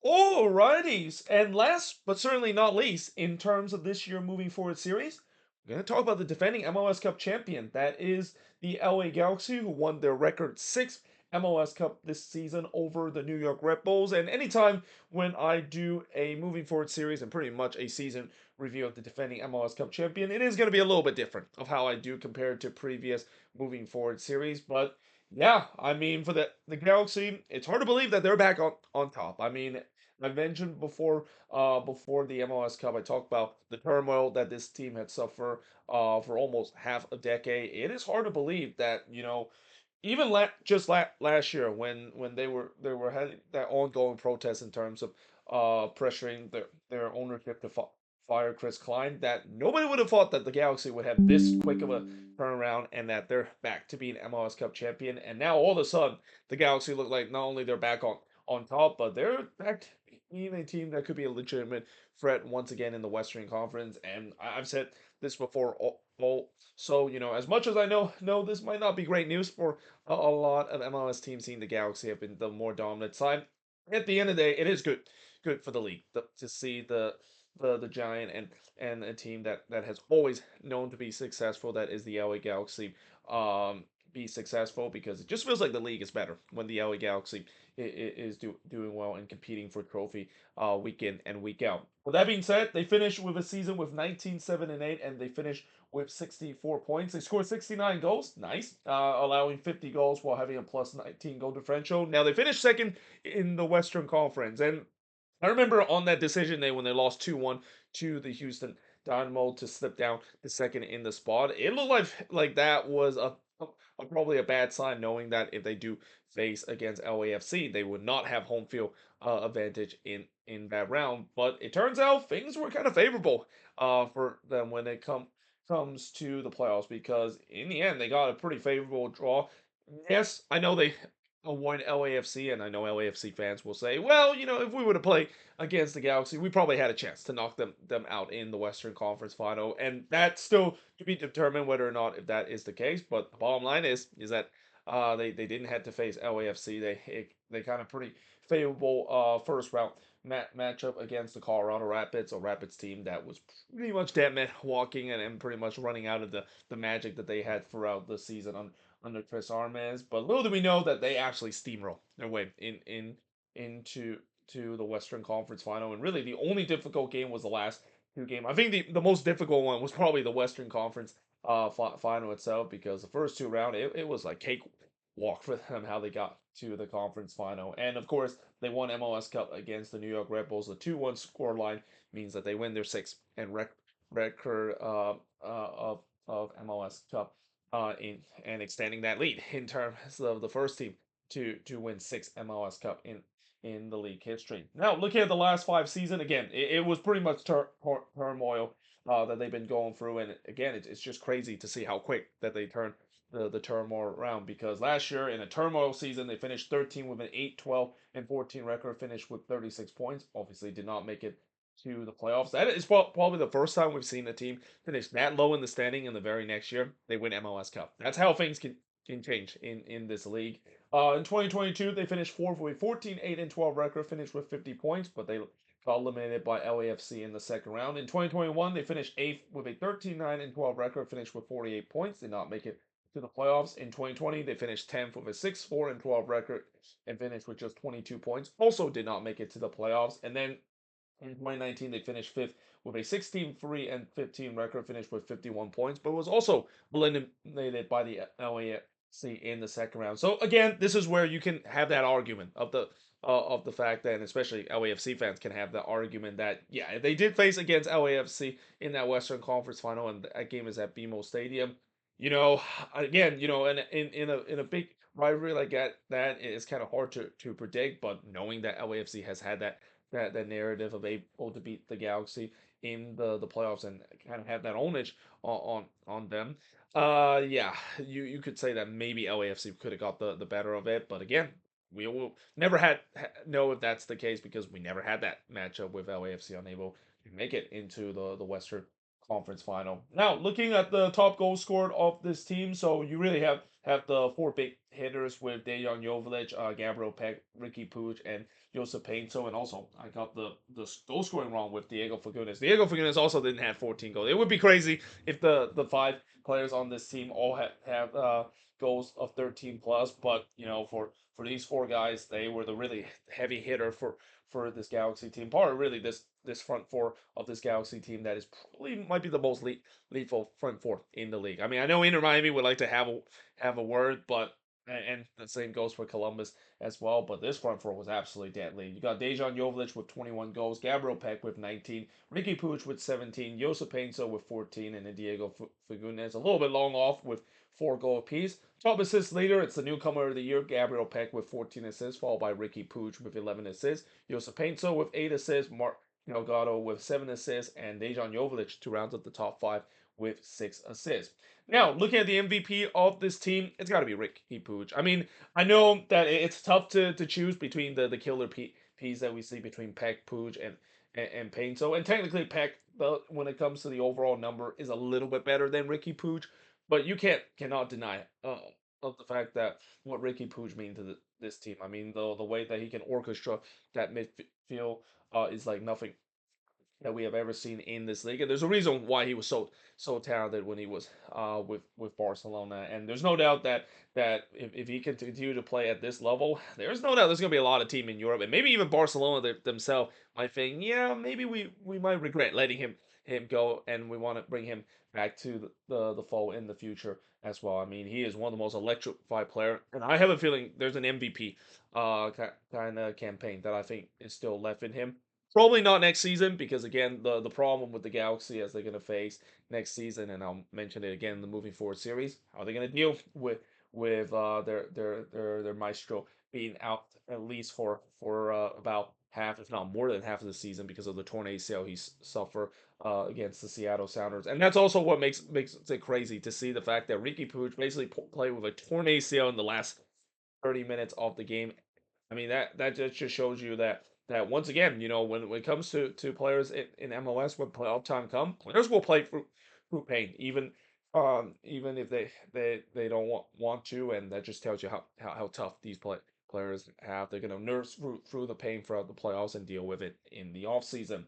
Alrighties, and last but certainly not least, in terms of this year moving forward series, we're going to talk about the defending MLS Cup champion. That is the LA Galaxy, who won their record sixth MLS Cup this season over the New York Redbulls. And anytime when I do a moving forward series and pretty much a season review of the defending MLS Cup champion, it is going to be a little bit different of how I do compared to previous moving forward series. But yeah, I mean, for the Galaxy, it's hard to believe that they're back on top. I mean, I mentioned before the MLS Cup, I talked about the turmoil that this team had suffered for almost half a decade. It is hard to believe that, even last year when they were having that ongoing protest in terms of pressuring their ownership to fire Chris Klein, that nobody would have thought that the Galaxy would have this quick of a turnaround and that they're back to being MLS Cup champion. And now all of a sudden, the Galaxy look like not only they're back on top, but they're back to being a team that could be a legitimate threat once again in the Western Conference. And I've said this before. So as much as I know this might not be great news for a lot of MLS teams, seeing the Galaxy have been the more dominant side. At the end of the day, it is good for the league to see the giant and a team that has always known to be successful, that is the LA Galaxy, be successful, because it just feels like the league is better when the LA Galaxy is doing well and competing for trophy week in and week out. With that being said, they finished with a season with 19-7-8, and they finished with 64 points. They scored 69 goals, nice, allowing 50 goals while having a plus 19 goal differential. Now they finished second in the Western Conference, and I remember on that decision day when they lost 2-1 to the Houston Dynamo to slip down to second in the spot. It looked like that was probably a bad sign, knowing that if they do face against LAFC, they would not have home field advantage in that round. But it turns out things were kind of favorable for them when it comes to the playoffs, because in the end they got a pretty favorable draw. Yes, I know they avoid LAFC, and I know LAFC fans will say, well, if we were to play against the Galaxy, we probably had a chance to knock them out in the Western Conference final, and that's still to be determined whether or not if that is the case. But the bottom line is that they didn't have to face LAFC. They kind of pretty favorable first round matchup against the Colorado Rapids, a Rapids team that was pretty much dead man walking, and pretty much running out of the magic that they had throughout the season under Chris Armas. But little do we know that they actually steamroll their way into the Western Conference final. And really, the only difficult game was the last two game. I think the most difficult one was probably the Western Conference final itself, because the first two round it was like cake walk for them how they got to the conference final. And of course, they won MLS Cup against the New York Redbulls. The 2-1 score line means that they win their sixth and record of MLS Cup in and extending that lead in terms of the first team to win six MLS Cup in the league history. Now, looking at the last five seasons, again, it was pretty much turmoil that they've been going through, and again, it's just crazy to see how quick that they turn the turmoil around. Because last year in a turmoil season, they finished 13 with an 8-12-14 record, finished with 36 points. Obviously, did not make it to the playoffs. That is probably the first time we've seen a team finish that low in the standing, and the very next year they win MLS Cup. That's how things can change in this league. In 2022, they finished fourth with a 14-8-12 record, finished with 50 points, but they got eliminated by LAFC in the second round. In 2021, they finished eighth with a 13-9-12 record, finished with 48 points, did not make it to the playoffs. In 2020, they finished 10th with a 6-4-12 record and finished with just 22 points. Also did not make it to the playoffs. And then in 2019, they finished fifth with a 16-3-15 record, finished with 51 points, but was also eliminated by the LAFC in the second round. So again, this is where you can have that argument of the fact that, and especially LAFC fans can have the argument that, yeah, if they did face against LAFC in that Western Conference final, and that game is at BMO Stadium, you know, again, in a big rivalry like that is kind of hard to predict. But knowing that LAFC has had that narrative of able to beat the Galaxy in the playoffs and kind of have that onage on them. Yeah, you could say that maybe LAFC could have got the better of it, but again, we will never know if that's the case, because we never had that matchup with LAFC unable to make it into the Western Conference final. Now, looking at the top goal scored of this team, so you really have the four big hitters with Dejan Joveljic, Gabriel Peck, Ricky Puig, and Josep Painto, and also I got the goal scoring wrong with Diego Fagundes. Diego Fagundes also didn't have 14 goals. It would be crazy if the five players on this team all have goals of 13 plus, but for these four guys, they were the really heavy hitter for this Galaxy team. Part of really this front four of this Galaxy team that is probably might be the most lethal front four in the league. I mean, I know Inter Miami would like to have a word, but and the same goes for Columbus as well. But this front four was absolutely deadly. You got Dejan Joveljic with 21 goals, Gabriel Peck with 19, Ricky Puig with 17, Josep Painso with 14, and then Diego Fagundes a little bit long off with 4 goal apiece. Top assist leader, it's the newcomer of the year, Gabriel Peck with 14 assists, followed by Ricky Puig with 11 assists, Josep Painso with 8 assists, Mark Delgado with 7 assists, and Dejan Joveljic to round up the top 5 with 6 assists. Now, looking at the MVP of this team, it's got to be Ricky Puig. I mean, I know that it's tough to choose between the killer P's that we see between Peck, Puig, and Payne. So, and technically, Peck, when it comes to the overall number, is a little bit better than Ricky Puig, but you cannot deny of the fact that what Ricky Puig means to this team. I mean, the way that he can orchestra that midfield is like nothing that we have ever seen in this league. And there's a reason why he was so talented when he was with Barcelona. And there's no doubt that if he can continue to play at this level, there's no doubt there's gonna be a lot of team in Europe and maybe even Barcelona themselves might think, yeah, maybe we might regret letting him go and we want to bring him back to the fold in the future as well. I mean, he is one of the most electrified player, and I have a feeling there's an MVP kind of campaign that I think is still left in him. Probably not next season because again the problem with the Galaxy as they're gonna face next season, and I'll mention it again in the moving forward series. How are they gonna deal with their maestro being out at least for about half, if not more than half of the season because of the torn ACL he suffered against the Seattle Sounders, and that's also what makes it crazy to see the fact that Ricky Puig basically played with a torn ACL in the last 30 minutes of the game. I mean that just shows you that once again, when it comes to players in MLS, when playoff time come, players will play through pain, even if they don't want to, and that just tells you how tough these players have. They're gonna nurse through the pain throughout the playoffs and deal with it in the off season.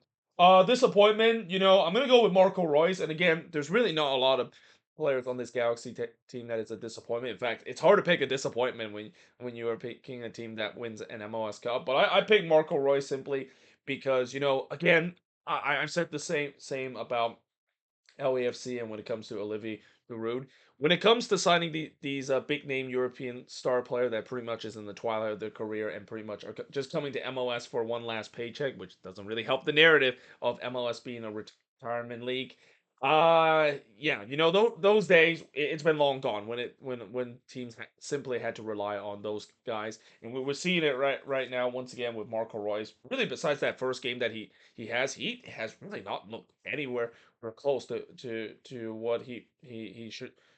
Disappointment, I'm gonna go with Marco Royce, and again, there's really not a lot of players on this Galaxy team that is a disappointment. In fact, it's hard to pick a disappointment when you are picking a team that wins an MLS Cup. But I picked Marco Royce simply because again, I've said the same about LAFC and when it comes to Olivier Giroud. When it comes to signing these big name European star player that pretty much is in the twilight of their career and pretty much are just coming to MLS for one last paycheck, which doesn't really help the narrative of MLS being a retirement league. Yeah, those days it's been long gone when teams simply had to rely on those guys, and we're seeing it right now once again with Marco Royce. Really, besides that first game that he has really not looked anywhere or close to what he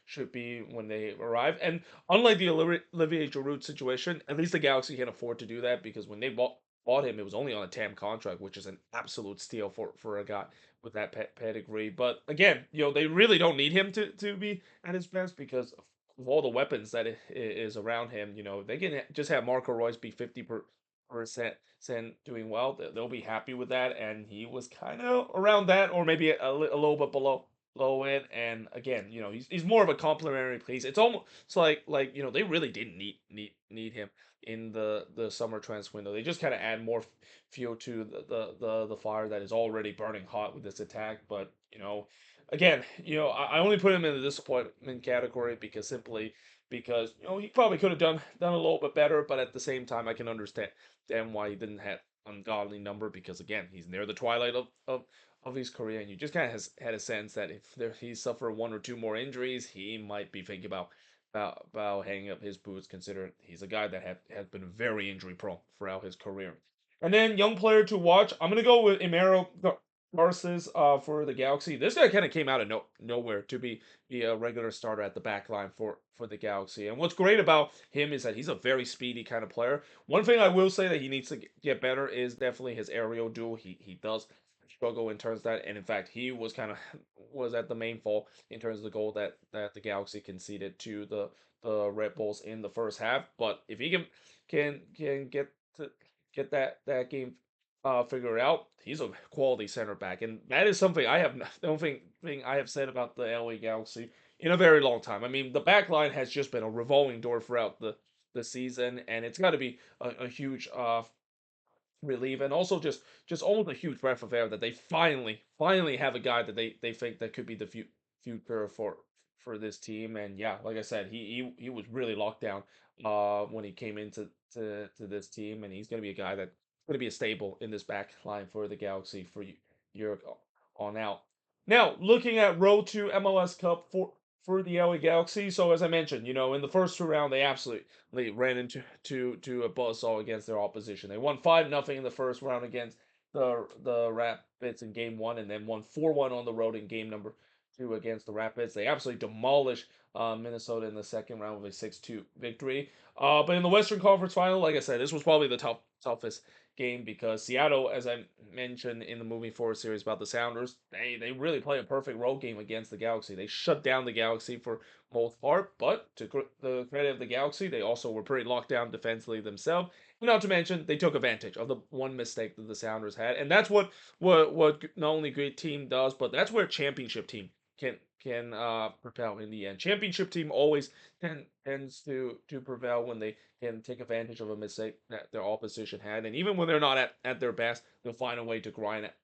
should be when they arrive. And unlike the Olivier Giroud situation, at least the Galaxy can afford to do that because when they bought him, it was only on a TAM contract, which is an absolute steal for a guy with that pedigree. But again, they really don't need him to be at his best because of all the weapons that is around him. They can just have Marco Royce be 50% doing well. They'll be happy with that, and he was kind of around that, or maybe a little bit below it. And again, he's more of a complimentary piece. It's almost like they really didn't need him in the summer transfer window. They just kind of add more fuel to the fire that is already burning hot with this attack. But again, I only put him in the disappointment category because he probably could have done a little bit better. But at the same time, I can understand why he didn't have ungodly number because again, he's near the twilight of his career, and you just kind of had a sense that if he suffered one or two more injuries, he might be thinking about hanging up his boots, considering he's a guy that has been very injury prone throughout his career. And then young player to watch, I'm gonna go with Imero Garces for the Galaxy. This guy kind of came out of nowhere to be a regular starter at the back line for the Galaxy. And what's great about him is that he's a very speedy kind of player. One thing I will say that he needs to get better is definitely his aerial duel. He does struggle in terms of that. And in fact, he was kind of was at the main fault in terms of the goal that the Galaxy conceded to the Red Bulls in the first half. But if he can to get that game figured out, he's a quality center back, and that is something I have don't thing I have said about the LA Galaxy in a very long time. I mean, the back line has just been a revolving door throughout the season, and it's got to be a huge relief, and also just almost a huge breath of air that they finally have a guy that they think that could be the future for this team. And yeah, like I said, he was really locked down when he came into to this team, and he's going to be a guy that's going to be a staple in this back line for the Galaxy for year on out. Now, looking at road to MLS Cup for the LA Galaxy. So as I mentioned, in the first two round, they absolutely ran into to a buzzsaw against their opposition. They won 5-0 in the first round against the Rapids in game one, and then won 4-1 on the road in game number two against the Rapids. They absolutely demolished Minnesota in the second round with a 6-2 victory. But in the Western Conference Final, like I said, this was probably the toughest game because Seattle, as I mentioned in the moving forward series about the Sounders, they really play a perfect road game against the Galaxy. They shut down the Galaxy for most part, but to the credit of the Galaxy, they also were pretty locked down defensively themselves. Not to mention, they took advantage of the one mistake that the Sounders had, and that's what not only great team does, but that's where championship team can propel in the end. Championship team always tends to prevail when they can take advantage of a mistake that their opposition had, and even when they're not at their best, they'll find a way to grind it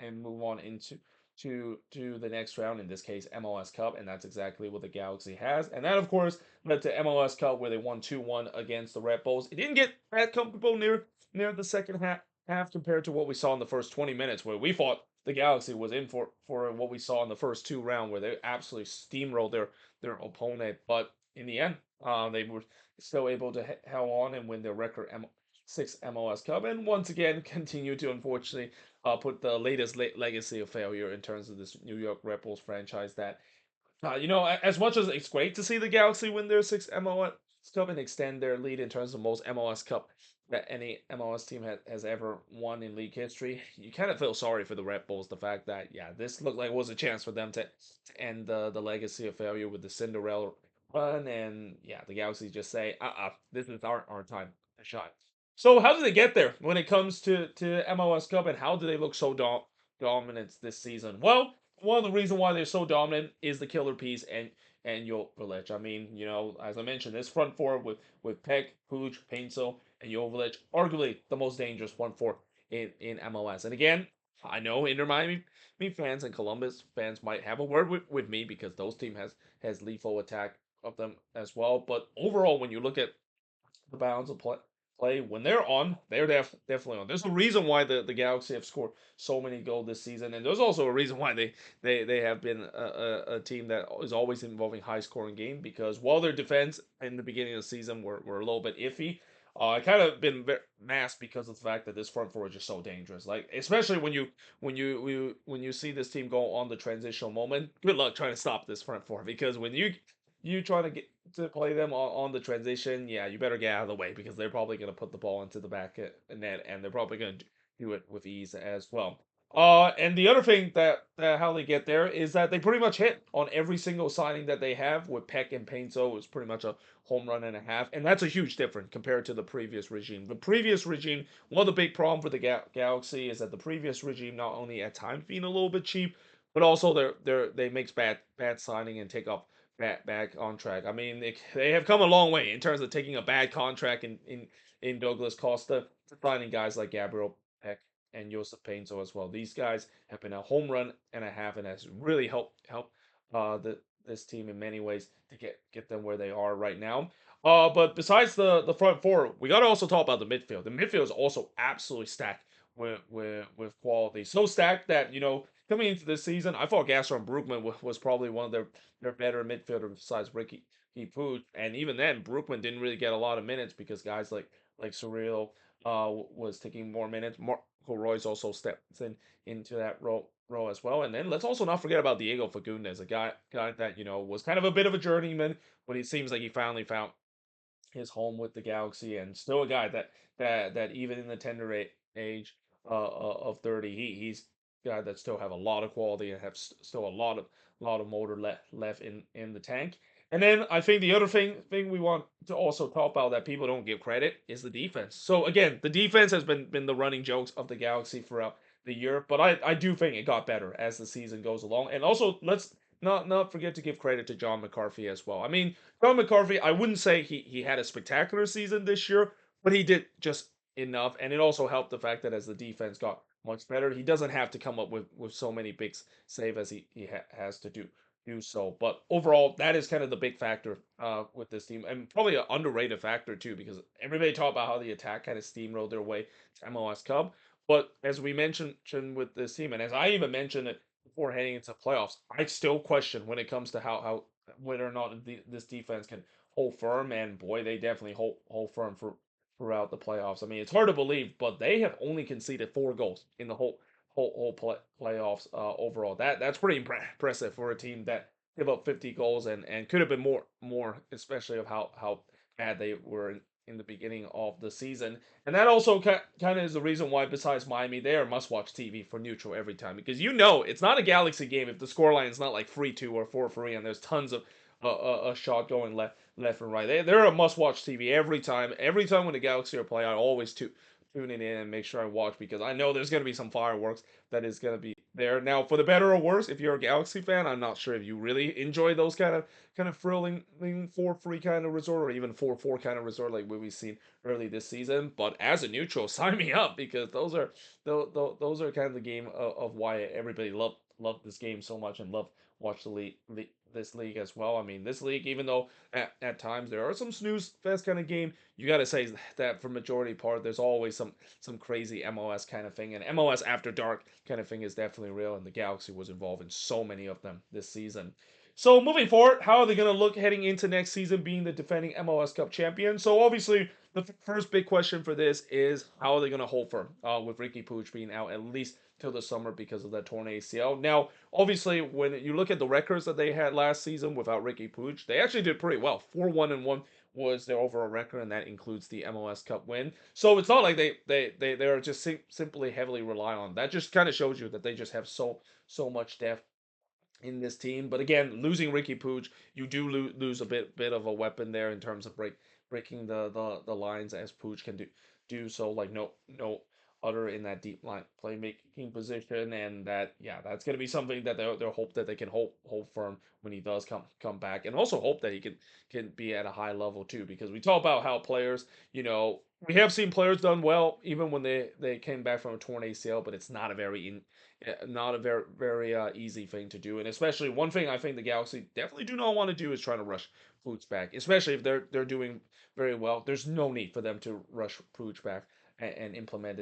and move on into to the next round. In this case, MLS Cup, and that's exactly what the Galaxy has. And that, of course, led to MLS Cup where they won 2-1 against the Red Bulls. It didn't get that comfortable near the second half compared to what we saw in the first 20 minutes, where we thought the Galaxy was in for what we saw in the first two rounds, where they absolutely steamrolled their opponent. But in the end, they were still able to held on and win their record sixth MLS Cup, and once again continue to unfortunately put the latest legacy of failure in terms of this New York Red Bulls franchise. That as much as it's great to see the Galaxy win their sixth MLS Cup and extend their lead in terms of most MLS Cup that any MLS team has ever won in league history, you kind of feel sorry for the Red Bulls. The fact that, yeah, this looked like it was a chance for them to end the legacy of failure with the Cinderella run, and yeah, the Galaxy just say, this is our time to shine. So how did they get there when it comes to MLS Cup, and how do they look so dominant this season? Well, one of the reasons why they're so dominant is the killer piece and Jovic. I mean, as I mentioned, this front four with Peck, Puig, Painso, and Jovic, arguably the most dangerous front four in MLS. And again, I know Inter Miami fans and Columbus fans might have a word with me because those team has lethal attack of them as well. But overall, when you look at the balance of play when they're on, they're definitely on. There's a reason why the Galaxy have scored so many goals this season, and there's also a reason why they have been a team that is always involving high scoring game because while their defense in the beginning of the season were a little bit iffy. It kind of been masked because of the fact that this front four is just so dangerous. Like especially when you see this team go on the transitional moment. Good luck trying to stop this front four because when you try to get to play them on the transition, yeah, you better get out of the way because they're probably going to put the ball into the back net, and they're probably going to do it with ease as well. And the other thing that how they get there is that they pretty much hit on every single signing that they have with Peck and Painso. It was pretty much a home run and a half, and that's a huge difference compared to the previous regime. The previous regime, one of the big problems for the Galaxy is that the previous regime not only at times being a little bit cheap, but also they makes bad signing and take off back on track. I mean, they have come a long way in terms of taking a bad contract in Douglas Costa to finding guys like Gabriel Peck and Joseph Painso as well. These guys have been a home run and a half, and has really helped this team in many ways to get them where they are right now. But besides the front four, we got to also talk about the midfield. The midfield is also absolutely stacked with quality. So stacked that coming into this season, I thought Gaston Brookman was probably one of their better midfielders besides Ricky Puig. And even then, Brookman didn't really get a lot of minutes because guys like Surreal was taking more minutes. Marco Royce also stepped into that role as well. And then let's also not forget about Diego Fagundes, a guy that was kind of a bit of a journeyman, but it seems like he finally found his home with the Galaxy, and still a guy that even in the tender age of 30, he's guy that still have a lot of quality and have still a lot of motor left in the tank. And then I think the other thing we want to also talk about that people don't give credit is the defense. So again, the defense has been the running jokes of the Galaxy throughout the year, but I do think it got better as the season goes along. And also let's not forget to give credit to John McCarthy as well. I mean, John McCarthy, I wouldn't say he had a spectacular season this year, but he did just enough, and it also helped the fact that as the defense got much better, he doesn't have to come up with so many big save as he has to do so. But overall, that is kind of the big factor with this team, and probably an underrated factor too, because everybody talk about how the attack kind of steamrolled their way to MLS Cup. But as we mentioned with this team, and as I even mentioned it before heading into playoffs, I still question when it comes to how whether or not this defense can hold firm. And boy, they definitely hold firm throughout the playoffs. I mean, it's hard to believe, but they have only conceded 4 goals in the whole playoffs overall. That's pretty impressive for a team that gave up 50 goals and could have been more, especially of how bad they were in the beginning of the season. And that also kind of is the reason why, besides Miami, they are must-watch TV for neutral every time, because it's not a Galaxy game if the scoreline is not like 3-2 or 4-3 and there's tons of a shot going left and right. They're a must-watch TV every time. Every time when the Galaxy are playing, I always tune it in and make sure I watch, because I know there's gonna be some fireworks that is gonna be there. Now, for the better or worse, if you're a Galaxy fan, I'm not sure if you really enjoy those kind of thrilling 4-3 kind of resort, or even 4-4 kind of resort like what we've seen early this season. But as a neutral, sign me up, because those are kind of the game of why everybody love this game so much and love watch the this league as well. I mean, this league, even though at times there are some snooze fest kind of game, you got to say that for majority part, there's always some crazy MLS kind of thing, and MLS After Dark kind of thing is definitely real, and the Galaxy was involved in so many of them this season. So moving forward, how are they going to look heading into next season, being the defending MLS Cup champion? So obviously, the first big question for this is how are they going to hold firm with Ricky Puig being out at least till the summer because of that torn ACL. Now, obviously, when you look at the records that they had last season without Ricky Puig, they actually did pretty well. 4-1-1 was their overall record, and that includes the MLS Cup win. So it's not like they're just simply heavily rely on. That just kind of shows you that they just have so much depth in this team. But again, losing Ricky Puig, you do lose a bit of a weapon there in terms of breaking the lines, as Puig can do so like no other in that deep line playmaking position. And that's gonna be something that they'll hope that they can hold firm when he does come back, and also hope that he can be at a high level too, because we talk about how players, we have seen players done well even when they came back from a torn ACL, but it's not a very easy thing to do. And especially one thing I think the Galaxy definitely do not want to do is try to rush Pooch back, especially if they're doing very well. There's no need for them to rush Pooch back and implement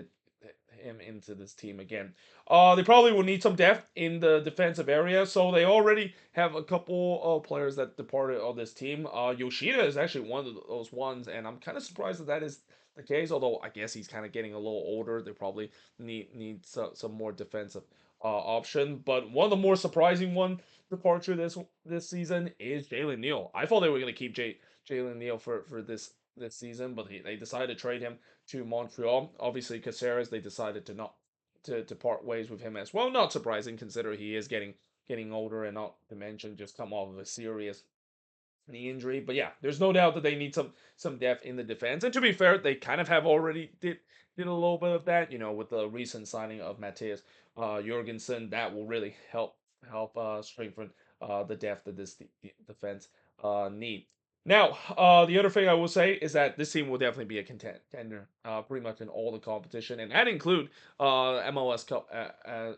him into this team again. They probably will need some depth in the defensive area, so they already have a couple of players that departed on this team. Yoshida is actually one of those ones, and I'm kind of surprised that is the case. Although I guess he's kind of getting a little older, they probably need some more defensive option. But one of the more surprising one departure this season is Jalen Neal. I thought they were going to keep Jalen Neal for this season, but they decided to trade him to Montreal. Obviously, Caceres, they decided to not to part ways with him as well. Not surprising, considering he is getting older, and not to mention just come off of a serious knee injury. But yeah, there's no doubt that they need some depth in the defense. And to be fair, they kind of have already did a little bit of that, with the recent signing of Matthias Jorgensen. That will really help strengthen the depth that this defense need. Now, the other thing I will say is that this team will definitely be a contender, pretty much in all the competition, and that include MLS Cup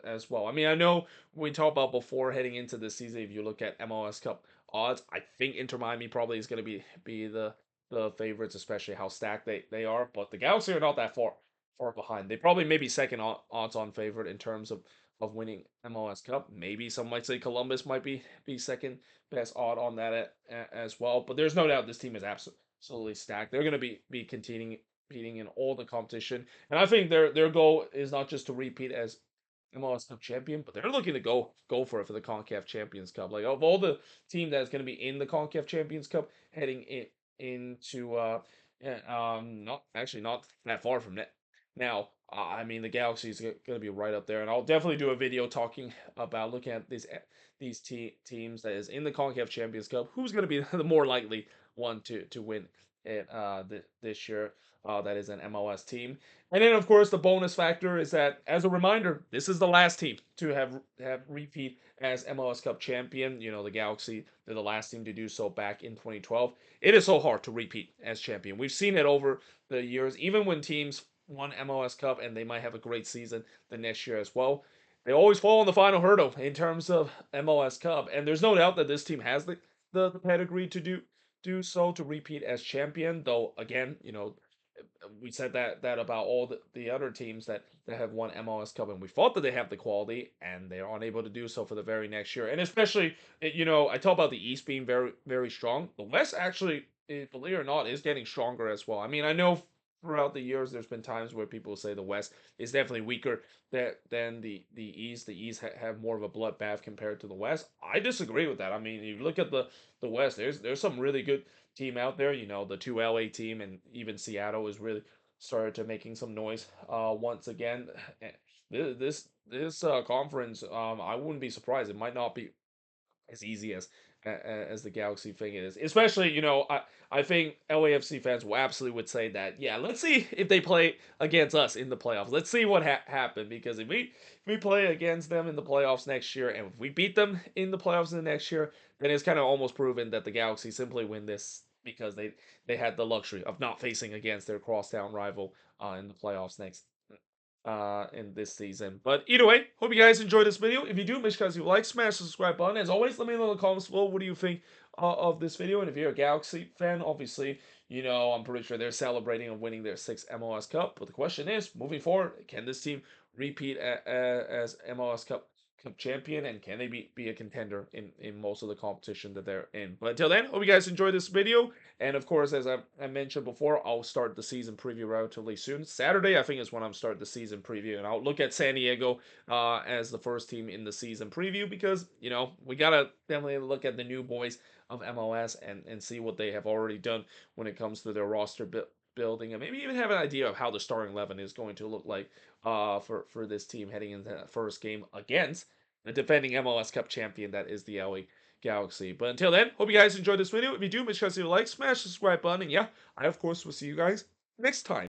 as well. I mean, I know we talked about before heading into the season. If you look at MLS Cup odds, I think Inter Miami probably is going to be the favorites, especially how stacked they are. But the Galaxy are not that far behind. They probably maybe second odds on favorite in terms of winning MLS Cup. Maybe some might say Columbus might be second best odd on that as well. But there's no doubt this team is absolutely stacked. They're going to be competing in all the competition, and I think their goal is not just to repeat as MLS Cup champion, but they're looking to go for it for the CONCACAF Champions Cup. Like, of all the team that's going to be in the CONCACAF Champions Cup, heading into not that far from that. Now, I mean, the Galaxy is going to be right up there, and I'll definitely do a video talking about looking at these teams that is in the Concacaf Champions Cup. Who's going to be the more likely one to win it this year? That is an MLS team, and then of course the bonus factor is that, as a reminder, this is the last team to have repeat as MLS Cup champion. You know, the Galaxy, they're the last team to do so back in 2012. It is so hard to repeat as champion. We've seen it over the years, even when teams won MLS Cup and they might have a great season the next year as well. They always fall on the final hurdle in terms of MLS Cup, and there's no doubt that this team has the pedigree to do so to repeat as champion. Though again, you know, we said that about all the other teams that have won MLS Cup, and we thought that they have the quality, and they are unable to do so for the very next year. And especially, you know, I talk about the East being very strong. The West actually, believe it or not, is getting stronger as well. I mean, I know throughout the years there's been times where people say the West is definitely weaker than the East. The East have more of a bloodbath compared to the West. I disagree with that. I mean, you look at the West. There's some really good team out there. You know, the two LA team and even Seattle is really started to making some noise once again. This conference, I wouldn't be surprised. It might not be as easy as the Galaxy thing is. Especially, you know, I think LAFC fans will absolutely would say that. Yeah, let's see if they play against us in the playoffs. Let's see what happened, because if we play against them in the playoffs next year, and if we beat them in the playoffs in the next year, then it's kind of almost proven that the Galaxy simply win this because they had the luxury of not facing against their crosstown rival in the playoffs next in this season. But either way, hope you guys enjoyed this video. If you do, make sure you like, smash the subscribe button. As always, let me know in the comments below what do you think of this video. And if you're a Galaxy fan, obviously, you know, I'm pretty sure they're celebrating and winning their 6th MLS Cup. But the question is, moving forward, can this team repeat as MLS Cup champion, and can they be a contender in most of the competition that they're in? But until then, hope you guys enjoyed this video. And of course, as I mentioned before, I'll start the season preview relatively soon. Saturday, I think, is when I'm starting the season preview, and I'll look at San Diego as the first team in the season preview, because you know we gotta definitely look at the new boys of MLS and see what they have already done when it comes to their roster building, and maybe even have an idea of how the starting 11 is going to look like for this team heading into that first game against the defending MLS Cup champion, that is the LA Galaxy. But until then, hope you guys enjoyed this video. If you do, make sure to like, smash the subscribe button, and yeah, I of course will see you guys next time.